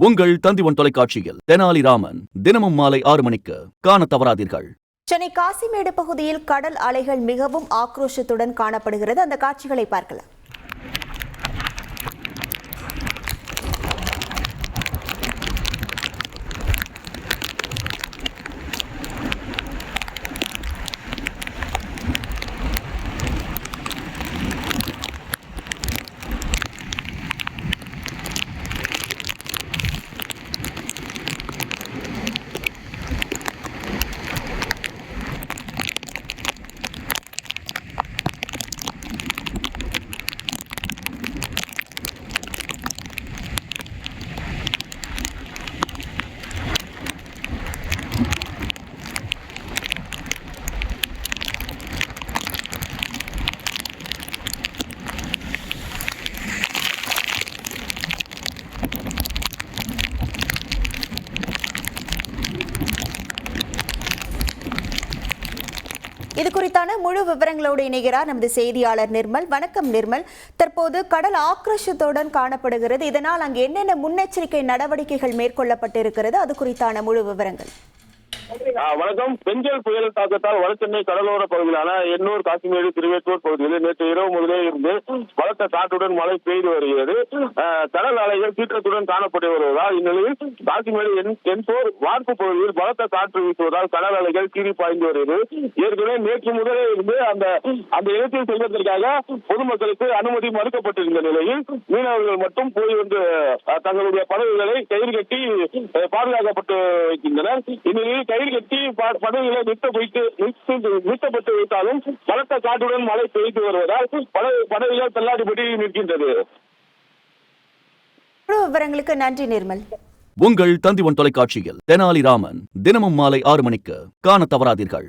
உங்கள் தந்திவன் தொலைக்காட்சியில் தெனாலிராமன் தினமும் மாலை 6 மணிக்கு காண தவறாதீர்கள். சென்னை காசிமேடு பகுதியில் கடல் அலைகள் மிகவும் ஆக்ரோஷத்துடன் காணப்படுகிறது. அந்த காட்சிகளை பார்க்கலாம். இது குறித்தான முழு விவரங்களோடு இணைகிறார் நமது செய்தியாளர் நிர்மல். வணக்கம் நிர்மல். தற்போது கடல் ஆக்ரோஷத்துடன் காணப்படுகிறது. இதனால் அங்கு என்னென்ன முன்னெச்சரிக்கை நடவடிக்கைகள் மேற்கொள்ளப்பட்டிருக்கிறது, அது குறித்தான முழு விவரங்கள்? வணக்கம். பெஞ்சல் புயல் தாக்கத்தால் வடசென்னை கடலோர பகுதியிலான எண்ணூர், காசிமேடு, திருவேற்றூர் பகுதிகளில் நேற்று இரவு முதலே இருந்து பலத்த காற்றுடன் மழை பெய்து வருகிறது. கடல் அலைகள் சீற்றத்துடன் காணப்பட்டு வருவதால் இந்நிலையில் காசிமேடு எண்போர் வார்ப்பு பகுதியில் பலத்த காற்று வீசுவதால் கடல் அலைகள் சீறி பாய்ந்து வருகிறது. ஏற்கனவே நேற்று முதலே இருந்து அந்த இடத்தில் செல்வதற்காக பொதுமக்களுக்கு அனுமதி மறுக்கப்பட்டிருந்த நிலையில் மீனவர்கள் மட்டும் போய் வந்து தங்களுடைய படகுகளை கயிறு கட்டி பாதுகாக்கப்பட்டு வைக்கின்றனர். இந்நிலையில் கயிறு கட்டி படகுகளை நிறுத்தப்பட்டு வைத்தாலும் பலத்த காற்றுடன் மழை பெய்து வருவதால் படகுகள் தள்ளாடிபடி நிற்கின்றது. விவரங்களுக்கு நன்றி நிர்மல். உங்கள் தந்திவன் தொலைக்காட்சியில் தெனாலிராமன் தினமும் மாலை 6 மணிக்கு காண தவறாதீர்கள்.